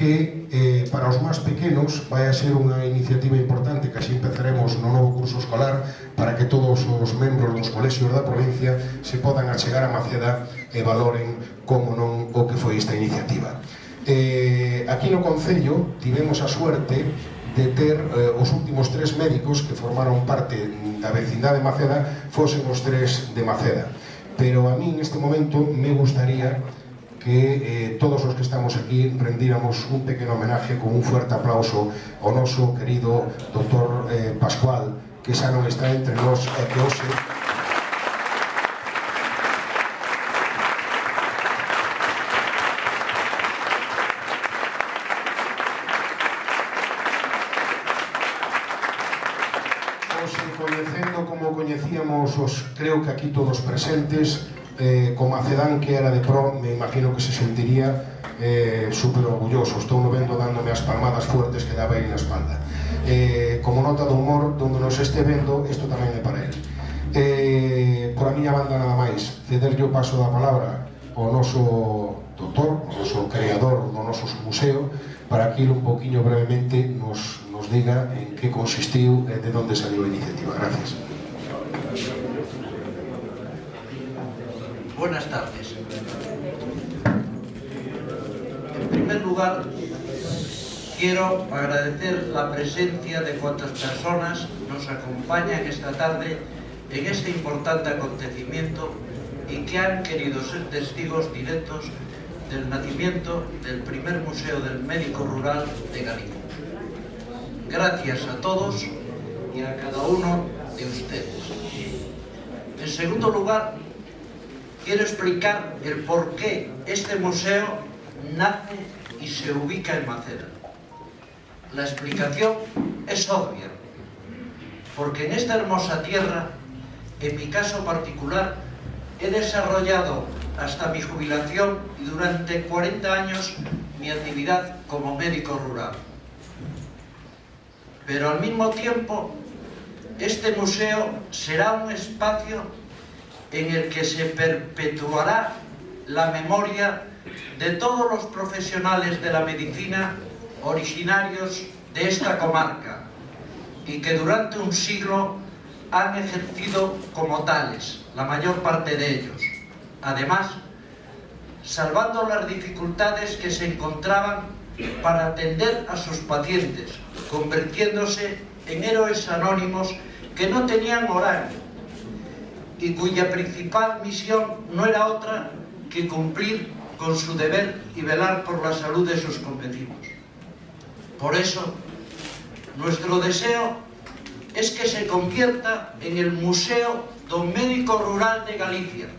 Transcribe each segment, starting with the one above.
que para os máis pequenos vai a ser unha iniciativa importante que así empezaremos no novo curso escolar para que todos os membros dos colexios da provincia se podan achegar a Maceda e valoren como non o que foi esta iniciativa. Aquí no Concello tivemos a suerte de ter os últimos 3 médicos que formaron parte da vecindade de Maceda fosen os 3 de Maceda, pero a mí neste momento me gustaría que todos os que estamos aquí rendíramos un pequeno homenaje con un fuerte aplauso ao noso querido Dr. Pascual, que xa non está entre nós e que hoxe coñecendo como coñecíamos os, creo que aquí todos presentes, con Macedán que era de pro, me imagino que se sentiría super orgulloso. Estou no vendo dándome as palmadas fuertes que daba aí na espalda. Como nota do humor, donde nos este vendo, isto tamén é para él. Por a miña banda nada máis, cederlle o paso da palabra ao noso doutor, ao noso creador do noso museo, para que un poquinho brevemente nos diga en que consistiu e de onde saliu a iniciativa. Gracias. Buenas tardes. En primer lugar, quiero agradecer la presencia de cuantas personas nos acompañan esta tarde en este importante acontecimiento y que han querido ser testigos directos del nacimiento del primer Museo del Médico Rural de Galicia. Gracias a todos y a cada uno de ustedes. En segundo lugar, quiero explicar el por qué este museo nace y se ubica en Maceda. La explicación es obvia, porque en esta hermosa tierra, en mi caso particular, he desarrollado hasta mi jubilación y durante 40 años mi actividad como médico rural. Pero al mismo tiempo, este museo será un espacio en el que se perpetuará la memoria de todos los profesionales de la medicina originarios de esta comarca y que durante un siglo han ejercido como tales, la mayor parte de ellos. Además, salvando las dificultades que se encontraban para atender a sus pacientes, convirtiéndose en héroes anónimos que no tenían horario y cuya principal misión no era otra que cumplir con su deber y velar por la salud de sus convecinos. Por eso, nuestro deseo es que se convierta en el Museo do Médico Rural de Galicia,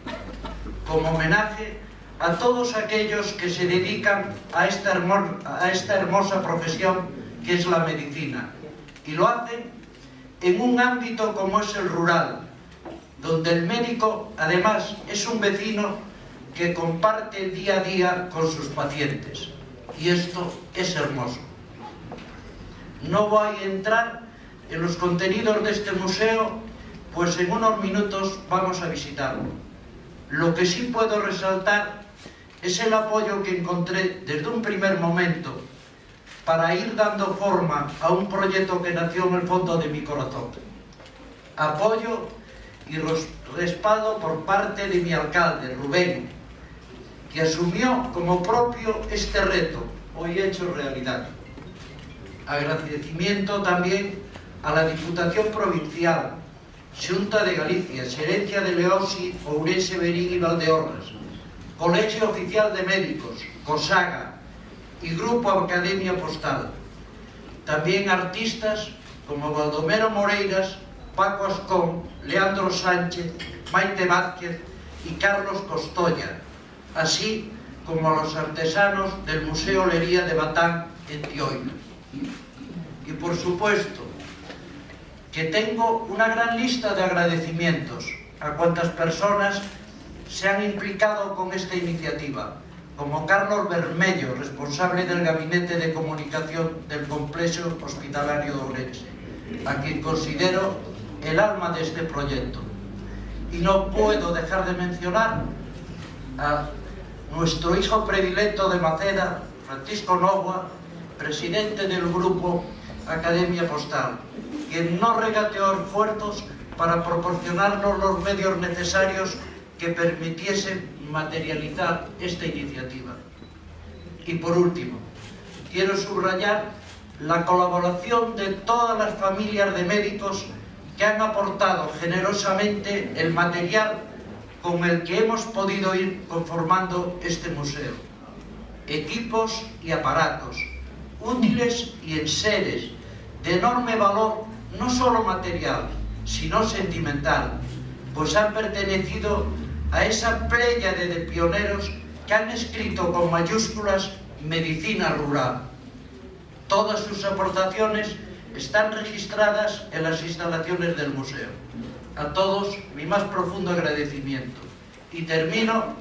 como homenaje a todos aquellos que se dedican a esta hermosa profesión que es la medicina, y lo hacen en un ámbito como es el rural, donde el médico además es un vecino que comparte día a día con sus pacientes, y esto es hermoso. No voy a entrar en los contenidos de este museo, pues en unos minutos vamos a visitarlo. Lo que sí puedo resaltar es el apoyo que encontré desde un primer momento para ir dando forma a un proyecto que nació en el fondo de mi corazón. Apoyo y respaldo por parte de mi alcalde, Rubén, que asumió como propio este reto, hoy hecho realidad. Agradecimiento también a la Diputación Provincial, Xunta de Galicia, Xerencia de Leosi, Ourense, Verín y Valdeorras, Colegio Oficial de Médicos, COSAGA y Grupo Academia Postal. También artistas como Baldomero Moreiras, Paco Ascón, Leandro Sánchez, Maite Vázquez y Carlos Costoya, así como a los artesanos del Museo Olería de Batán en Tioina. Y por supuesto que tengo una gran lista de agradecimientos a cuantas personas se han implicado con esta iniciativa, como Carlos Bermello, responsable del Gabinete de Comunicación del Complejo Hospitalario de Ourense, a quien considero el alma de este proyecto. Y no puedo dejar de mencionar a nuestro hijo predilecto de Maceda, Francisco Nova, presidente del grupo Academia Postal, quien no regateó esfuerzos para proporcionarnos los medios necesarios que permitiesen materializar esta iniciativa. Y por último, quiero subrayar la colaboración de todas las familias de médicos que han aportado generosamente el material con el que hemos podido ir conformando este museo. Equipos y aparatos, útiles y enseres, de enorme valor, no solo material, sino sentimental, pues han pertenecido a esa pléyade de pioneros que han escrito con mayúsculas medicina rural. Todas sus aportaciones están registradas en las instalaciones del museo. A todos, mi más profundo agradecimiento. Y termino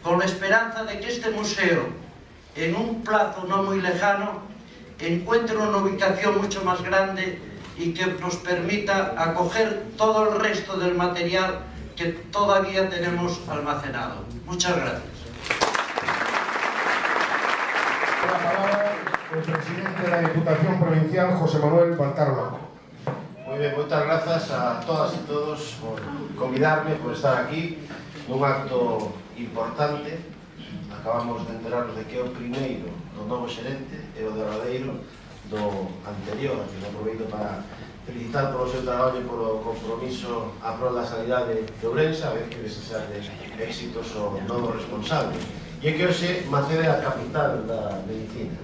con la esperanza de que este museo, en un plazo no muy lejano, encuentre una ubicación mucho más grande y que nos permita acoger todo el resto del material que todavía tenemos almacenado. Muchas gracias. La palabra el presidente de la Diputación Provincial, José Manuel Baltar Blanco. Muy bien, muchas gracias a todas y todos por convidarme, por estar aquí nun acto importante. Acabamos de enterarnos de que é o primeiro do novo xerente e o derradeiro do anterior, que me aproveito para felicitar polo seu traballo e polo compromiso a prol da sanidade de Ourense, a ver que desexar de éxitos o novo responsable. E é que hoxe Maceda é a capital da medicina.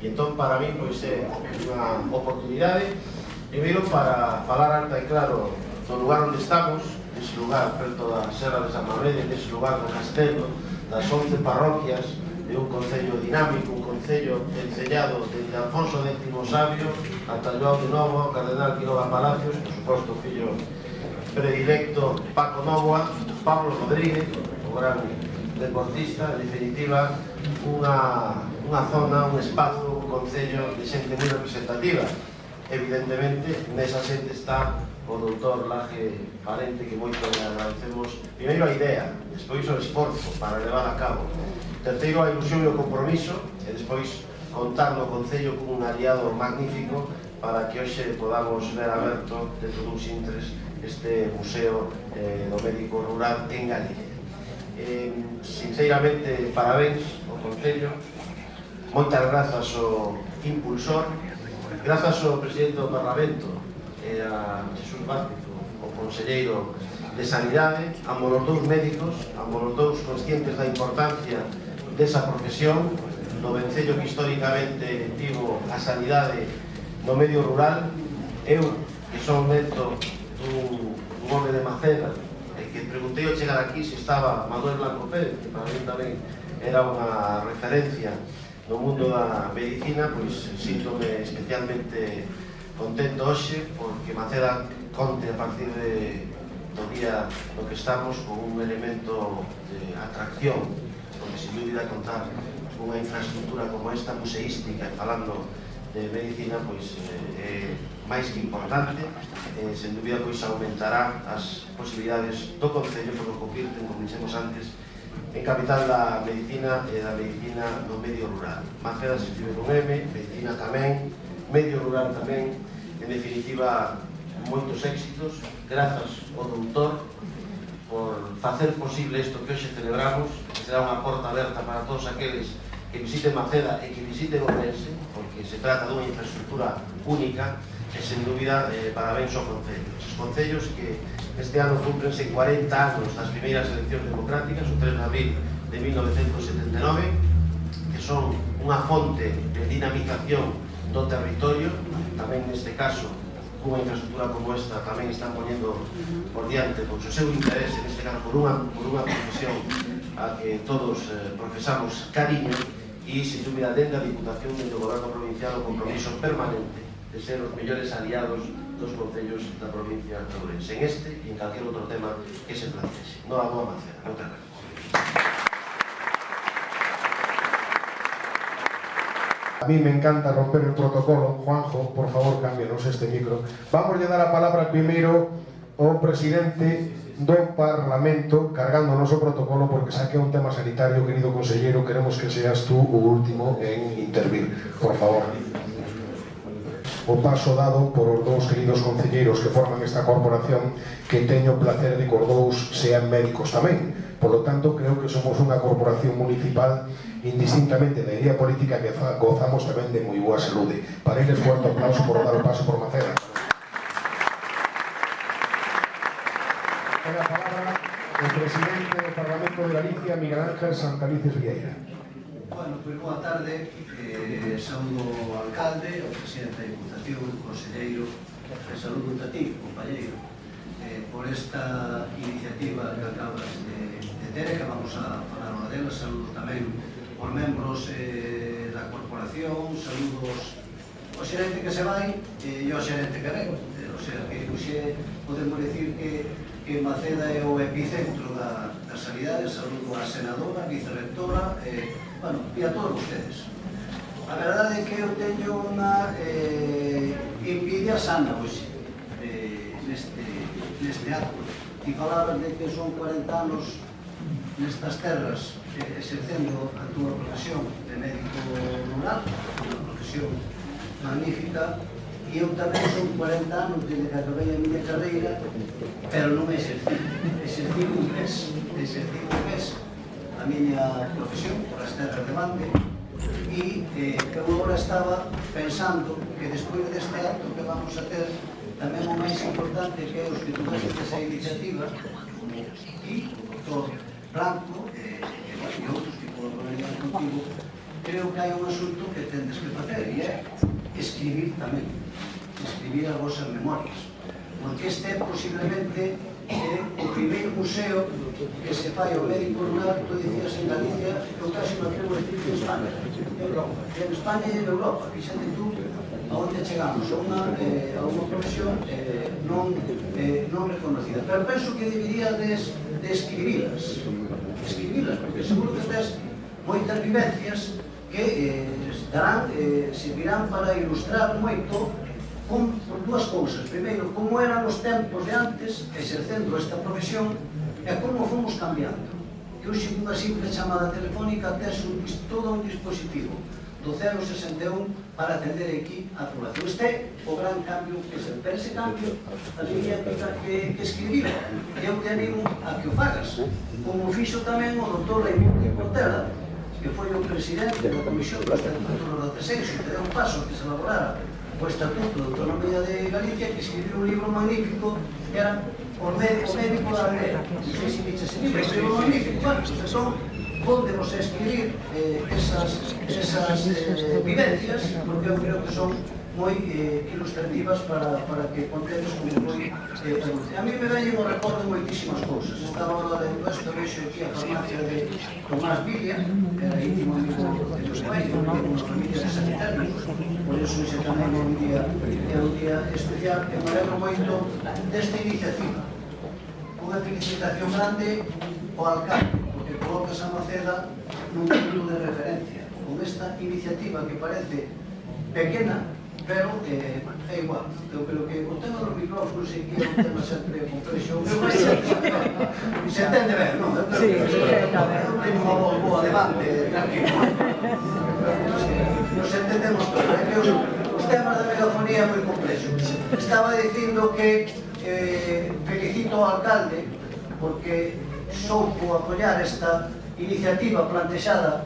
E entón, para mí, pois é unha oportunidade, primeiro, para falar alta e claro do lugar onde estamos, dese lugar perto da Serra de San Mamede, dese lugar do Castelo, das 11 parroquias, de un concello dinámico, un concello enseñado desde Alfonso X Sabio ata João de Novo, Cardenal Quiroga Palacios, por suposto, fillo predilecto Paco Novoa, Pablo Rodríguez, o gran deportista, en definitiva, unha zona, un espazo, un concello de xente moi representativa. Evidentemente, nesa xente está o doutor Laje Parente, que moito le agradecemos, primeiro a idea, despois o esforzo para levar a cabo, terceiro a ilusión e o compromiso, e despois contar no concello con un aliado magnífico para que hoxe podamos ver aberto dentro dun Sintres este museo do médico rural en Galicia. Sinceramente, parabéns ao concello, moitas grazas ao impulsor, grazas ao presidente do Parlamento e a Jesús Vázquez, o conselleiro de Sanidade, ambos os dous médicos, ambos os dous conscientes da importancia desa profesión, no vencello que históricamente tivo a sanidade no medio rural. Eu, que son neto dun home de Maceda, e que preguntei ao chegar aquí se estaba Manuel Blanco Pérez, que para mí tamén era unha referencia no mundo da medicina, pois síntome especialmente contento hoxe porque Maceda conte a partir do día no que estamos con un elemento de atracción, porque sin dúbida contar unha infraestructura como esta, museística, falando de medicina, pois é máis que importante, sen dúbida pois aumentará as posibilidades do concello por convirten, como dixemos antes, en capital da medicina e da medicina no medio rural. Maceda se escribe con M, medicina tamén, medio rural tamén, en definitiva, moitos éxitos, grazas ao doutor por facer posible isto que hoxe celebramos, que será unha porta aberta para todos aqueles que visiten Maceda e que visiten Ourense, porque se trata dunha infraestructura única e, sen dúbida, parabéns ao concello. Os concellos que este ano cumprense 40 anos das primeiras eleccións democráticas, o 3 de abril de 1979, que son unha fonte de dinamización do territorio, tamén neste caso, unha infraestructura como esta tamén están poñendo por diante o seu interés, neste caso por unha profesión a que todos profesamos cariño e, sin dúbida, dende a Diputación e do Goberno Provincial o compromiso permanente de ser os mellores aliados dos concellos da provincia de Ourense, en este e en calquer outro tema que se plantese. Non a boa Maceda. Moitas gracias. A mí me encanta romper el protocolo. Juanjo, por favor, cámbienos este micro. Vamos a dar a palabra primeiro ao presidente do Parlamento cargando o noso protocolo, porque xa que é un tema sanitario, querido conselleiro, queremos que seas tú o último en intervir, por favor. O paso dado por os dous queridos concelleiros que forman esta corporación, que teño o placer de que os dous sean médicos tamén. Por lo tanto, creo que somos unha corporación municipal indistintamente da idea política que gozamos tamén de moi boa saúde. Para eles, fuerte aplauso por dar o paso por Maceda. Ten a palabra o presidente do Parlamento de Galicia, Miguel Ángel Santalices Vieira. Bueno, pois boa tarde, saúdo ao alcalde, ao presidente da Diputación, ao conselleiro, e saúdo a ti, compañeiro, por esta iniciativa que acabas de ter, que vamos a falar unha delas. Saúdo tamén os membros da corporación, saúdos ao xerente que se vai e ao xerente que ven. O sea, que hoxe podemos decir que Maceda é o epicentro da sanidade. Saúdo a senadora, a vicerrectora, bueno, e a todos ustedes. A verdade é que eu teño unha envidia sana hoxe neste acto. E falabas de que son 40 anos nestas terras exercendo a túa profesión de médico rural, unha profesión magnífica, e eu tamén son 40 anos desde que acabei a miña carreira, pero non exercí un mes a miña profesión por as terras de Bande, e eu agora estaba pensando que despois deste acto que vamos a ter, tamén o máis importante que é os que tuveses esa iniciativa, e o doctor Blanco e outros que colaborarían contigo, creo que hai un asunto que tendes que facer, e é escribir tamén, escribir as vosas memorias, porque este é posiblemente o primeiro museo que se fai ao médico rural, tú dicías en Galicia, eu casi me atrevo a decir que en España, en España e en Europa. Fíxate tú aonde chegamos, a unha profesión non reconocida. Pero penso que deberíades de escribilas, porque seguro que tes moitas vivencias que servirán para ilustrar moito por dúas cousas. Primeiro, como eran os tempos de antes exercendo esta profesión e como fomos cambiando. Que hoxe cunha simple chamada telefónica tes todo un dispositivo do 061 para atender aquí a población. Este é o gran cambio que se pero ese cambio había que escribir. Eu te animo a que o fagas, como fixo tamén o doutor Raimundo Portela, que foi o presidente da Comisión do Estatuto do 96, que deu un paso que se elaborara o Estatuto de Autonomía de Galicia, que escribiu un libro magnífico que era o médico da aldea. Non sei se viches ese libro, un libro magnífico. Bueno, entón, póndemos a escribir esas vivencias, porque eu creo que son moi ilustrativas para que contedes como foi. A mí me veñen o recordo moitísimas cousas. Estaba agora lendo isto, vexo aquí a farmacia de Tomás Villa, que era íntimo amigo de meus pais, eu vivo unha familia de sanitarios, por iso ese tamén é un día especial, e me alegro moito desta iniciativa. Unha felicitación grande ao alcalde, porque colocas a Maceda nun punto de referencia, con esta iniciativa que parece pequena, pero é igual. Eu creo que o tema dos micrófonos aquí é un tema sempre complexo. Se entende ben, non? Sí, perfectamente. Tenho unha voz boa debate, tranquilo. Nos entendemos todos. Os temas da megafonía é moi complexo. Estaba dicindo que felicito ao alcalde porque soupo apoiar esta iniciativa plantexada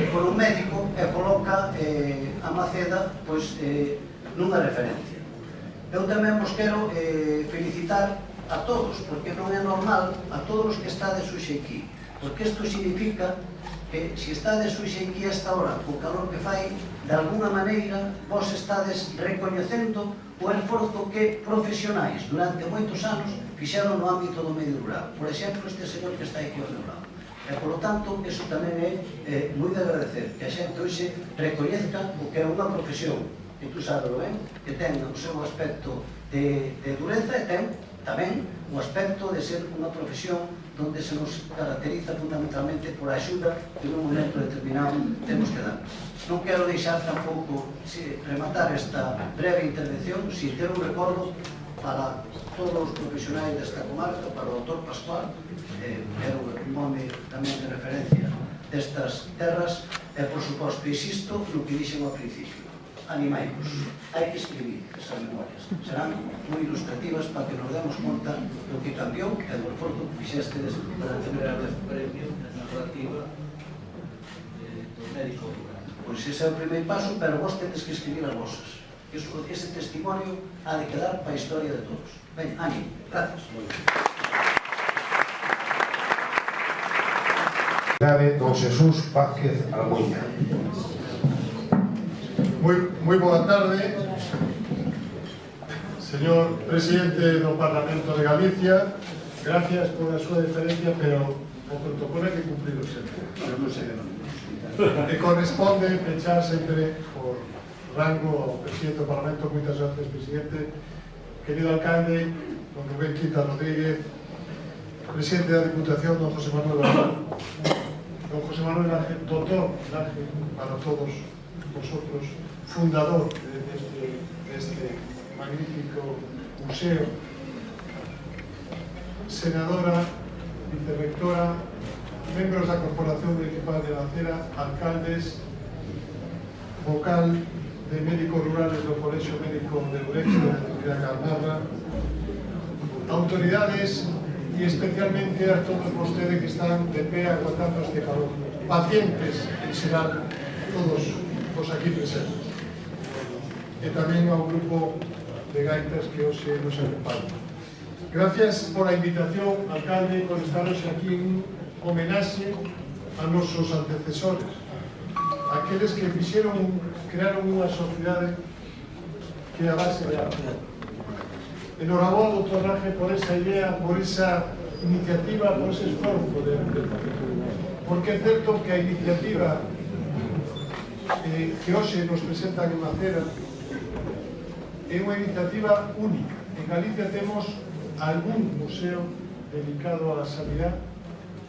por un médico e coloca a Maceda nunha referencia. Eu tamén vos quero felicitar a todos, porque non é normal a todos os que estades hoxe aquí, porque isto significa que se estades hoxe aquí a esta hora, o calor que fai, de alguna maneira vos estades recoñecendo o esforzo que profesionais durante moitos anos fixeron no ámbito do medio rural. Por exemplo, este señor que está aquí ao meu lado. E, por lo tanto, eso tamén é moi de agradecer, que a xente hoxe recoñezca o que é unha profesión, que tú sabes ben, que ten o seu aspecto de dureza e ten tamén o aspecto de ser unha profesión onde se nos caracteriza fundamentalmente por a axuda que en un momento determinado temos que dar. Non quero deixar tampouco rematar esta breve intervención sin ter un recordo para todos os profesionais desta comarca, para o Dr. Pascual, é o nome tamén de referencia destas terras, e, por suposto, insisto no que dixen ao principio. Animaicos, hai que escribir esas memorias. Serán moi ilustrativas para que nos demos conta do que cambiou e do esforzo que fixestes para tener a vez premio na narrativa do médico rural. Pois ese é o primeiro paso, pero vos tedes que escribir as vosas. Ese testimonio ha de quedar para a historia de todos. Ben, ánimo, gracias. Don Jesús Vázquez Almuña. Moi boa tarde, señor presidente do Parlamento de Galicia. Gracias por a súa deferencia, pero o protocolo hai que cumplirlo sempre. E corresponde pechar sempre por rango ao presidente do Parlamento. Moitas gracias, presidente. Querido alcalde, don Rubén Quinta Rodríguez, presidente da Diputación, don José Manuel Ángel, don José Manuel Ángel, doctor Ángel, para todos vosotros, fundador deste magnífico museo, senadora, vicerrectora, membros da Corporación Municipal de Nacera, alcaldes, vocal de médicos rurales do Colexio Médico de Ourense, de Carnarra, autoridades e especialmente a todos vostedes que están de pé aguantando este calor, pacientes en xeral, todos os aquí presentes, e tamén ao grupo de gaitas que hoxe nos acompaña. Gracias por a invitación, alcalde, por estar hoxe aquí en homenaxe a nosos antecesores, aqueles que crearon unha sociedade que é a base de algo. Enhorabuena, doutor Raje, por esa idea, por esa iniciativa, por ese esforzo porque é certo que a iniciativa que hoxe nos presentan en Nacera é unha iniciativa única. En Galicia temos algún museo dedicado á sanidade,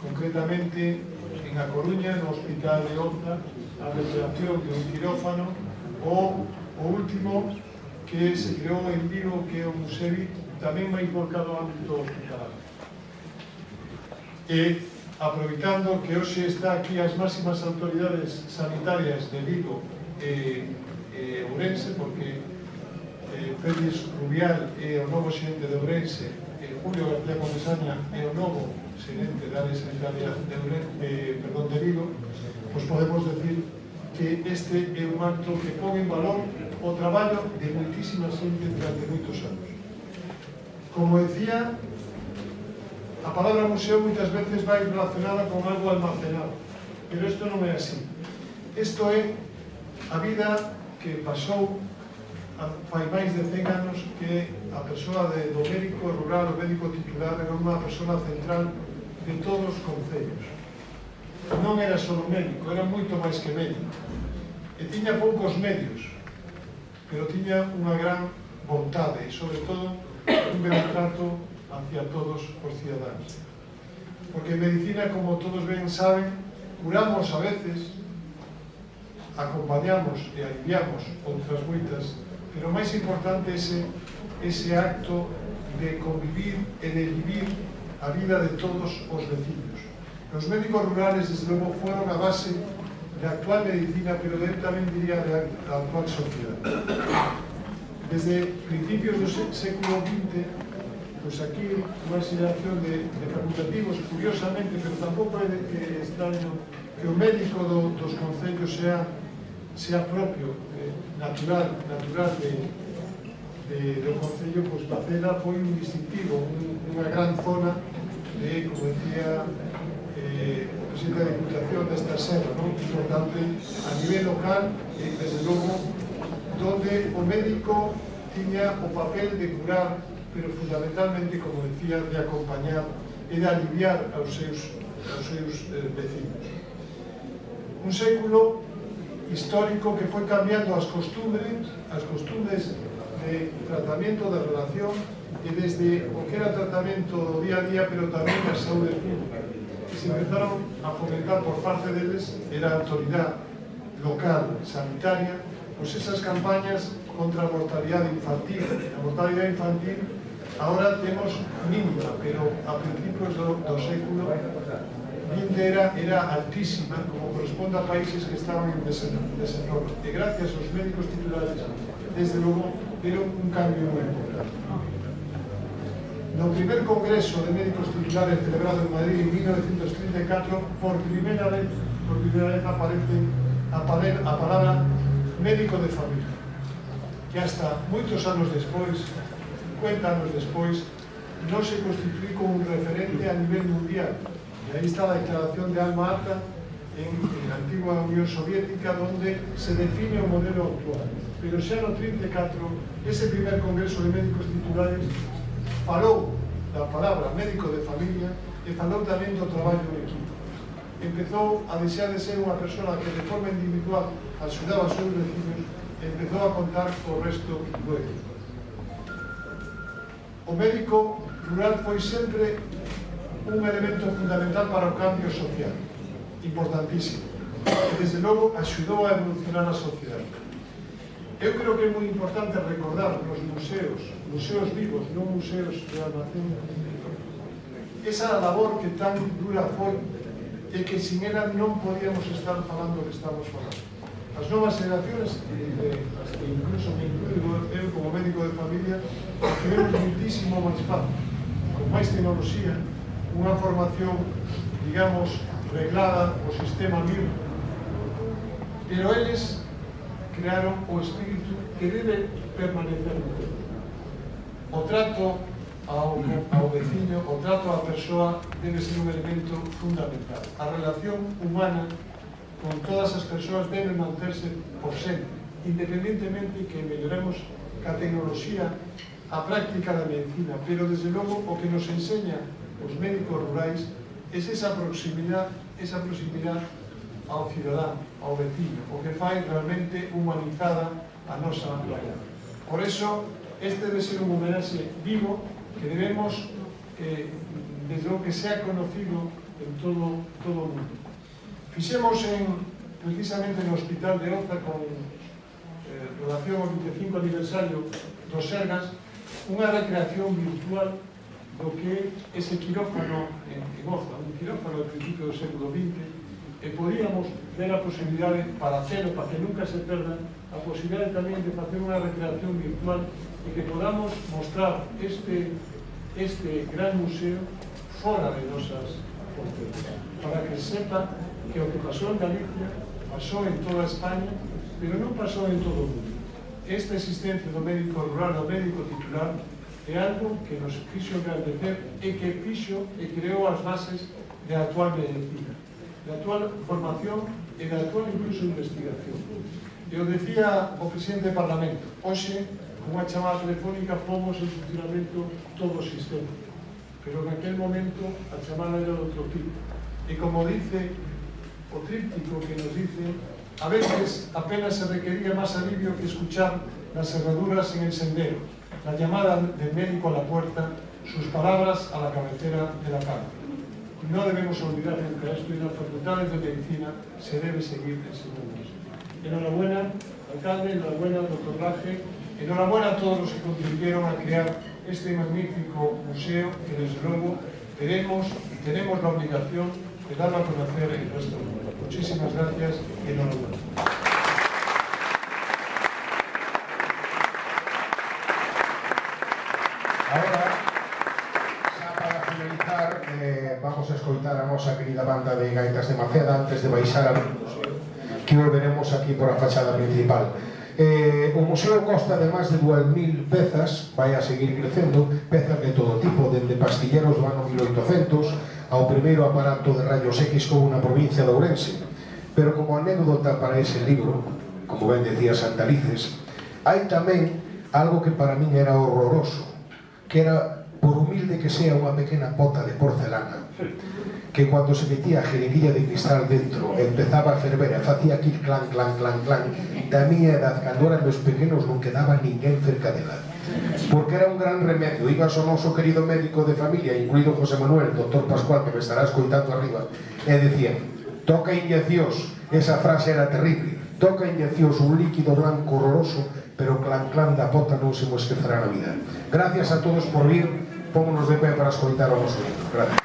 concretamente en A Coruña, no Hospital de Horta, a recreación de un quirófano, ou o último que se creou en Vigo, que é o Musevi, tamén máis volcado ao ámbito hospitalario. E, aproveitando que hoxe está aquí as máximas autoridades sanitarias de Vigo e Ourense, porque Félix Rubial é o novo xerente de Ourense, e Julio García Comesaña é o novo xerente da área sanitaria de Vigo, pois podemos decir que este é un acto que pon en valor o traballo de moitísima xente durante moitos anos. Como decía, a palabra museo moitas veces vai relacionada con algo almacenado, pero isto non é así. Isto é a vida que pasou fai máis de 100 anos, que a persoa do médico rural, o médico titular, era unha persona central de todos os concellos. Non era só médico, era moito máis que médico. E tiña poucos medios, pero tiña unha gran vontade e, sobre todo, un gran trato hacia todos os cidadáns. Porque en medicina, como todos ben saben, curamos a veces, acompañamos e aliviamos outras moitas, pero o máis importante é ese acto de convivir e de vivir a vida de todos os vecinos. Os médicos rurales, desde logo, foron a base da actual medicina, pero tamén diría da actual sociedade. Desde principios do século XX, pois aquí unha xeración de facultativos, curiosamente, pero tampouco é extraño que o médico dos concellos sea propio, natural do concello. Pois Nacera foi un distintivo, unha gran zona de, como decía o presidente da Diputación, desta serra, importante a nivel local e, desde logo, donde o médico tiña o papel de curar, pero fundamentalmente, como decía, de acompañar e de aliviar aos seus vecinos. Un século histórico que foi cambiando as costumbres de tratamento, de relación, e desde o que era tratamento do día a día, pero tamén a saúde pública, que se empezaron a fomentar por parte deles, era a autoridade local, sanitaria, pois esas campañas contra a mortalidade infantil. A mortalidade infantil Ahora temos mínima, pero a principios do século XX era altísima, como corresponde a países que estaban en desarrollo. E gracias aos médicos titulares, desde logo, era un cambio moi importante. No primer congreso de médicos titulares celebrado en Madrid en 1934, por primeira vez aparece a palabra médico de familia, que hasta moitos anos despois, 50 anos despois, non se constituí como un referente a nivel mundial. E aí está a declaración de Alma Ata en la antigua Unión Soviética, donde se define o modelo actual. Pero xa no 34, ese primer congreso de médicos titulares falou da palabra médico de familia e falou tamén do traballo en equipo. Empezou a deixar de ser unha persona que de forma individual axudaba aos seus vecinos e empezou a contar co resto do equipo. O médico rural foi sempre un elemento fundamental para o cambio social, importantísimo, e desde logo axudou a evolucionar a sociedade. Eu creo que é moi importante recordar nos museos vivos, non museos de almacén, esa labor que tan dura foi e que sin ela non podíamos estar falando o que estamos falando. As novas generacións, incluso me incluyo eu como médico de familia, tivemos muitísimo máis fácil, con máis tecnoloxía, unha formación, digamos, reglada o sistema MIR, pero eles crearon o espírito que debe permanecer no tempo. O trato ao veciño, o trato á persoa debe ser un elemento fundamental. A relación humana con todas as persoas debe manterse por sempre, independentemente que melloremos ca tecnoloxía a práctica da medicina, pero desde logo o que nos enseña os médicos rurais é esa proximidade ao cidadán, ao veciño, o que fai realmente humanizada a nosa labor. Por eso, este debe ser un homenaxe vivo que debemos, desde o que sea conocido en todo o mundo. Fixemos precisamente no Hospital de Oza, con relación ao 25 aniversario dos Sergas, unha recreación virtual do que é ese quirófano en Oza, un quirófano ao principio do século XX, e podíamos ver a posibilidade para hacerlo, para que nunca se perda, a posibilidade tamén de facer unha recreación virtual e que podamos mostrar este gran museo fora de nosas fronteiras, para que sepa que o que pasou en Galicia pasou en toda España, pero non pasou en todo o mundo. Esta existencia do médico rural, do médico titular, é algo que nos fixo engrandecer e que fixo e creou as bases da actual medicina, da actual formación e da actual incluso investigación. E o decía o presidente do Parlamento, hoxe, con unha chamada telefónica, pomos en funcionamento todo o sistema, pero en aquel momento a chamada era de outro tipo. E como dice o tríptico que nos dice, a veces apenas se requería más alivio que escuchar las cerraduras en el sendero, la llamada del médico a la puerta, sus palabras a la cabecera de la cama. No debemos olvidar nunca esto, y en las facultades de medicina se debe seguir enseñando eso. Enhorabuena, alcalde, enhorabuena, doctor Raje, enhorabuena a todos los que contribuyeron a crear este magnífico museo que desde luego tenemos la obligación de darlo a conocer en el resto del mundo. Muchísimas gracias y enhorabuena. Ahora, xa para finalizar, vamos a escoitar a nosa querida banda de gaitas de Maceda antes de baixar a museo, que volveremos aquí por a fachada principal. O museo consta de máis de 2.000 pezas, vai a seguir crecendo, pezas de todo tipo, dende pastilleros do ano 1800 ao primeiro aparato de rayos X como na provincia de Ourense. Pero como anécdota para ese libro, como ben decía Santalices, hai tamén algo que para min era horroroso, que era, por humilde que sea, unha pequena pota de porcelana, que cando se metía a jeringuilla de cristal dentro empezaba a ferver e facía aquí clan, clan, clan, clan, da miña edad, cando eran meus pequenos, non quedaba ninguén cerca dela, porque era un gran remedio. Ibas ao noso querido médico de familia, incluído José Manuel, doctor Pascual, que me estará escoitando arriba, e decía, toca inyeccións. Esa frase era terrible, toca inyeccións un líquido blanco horroroso, pero clan da pota non se mo esquecerá na vida. Gracias a todos por vir, pómonos de pé para escoitar o noso himno. Gracias.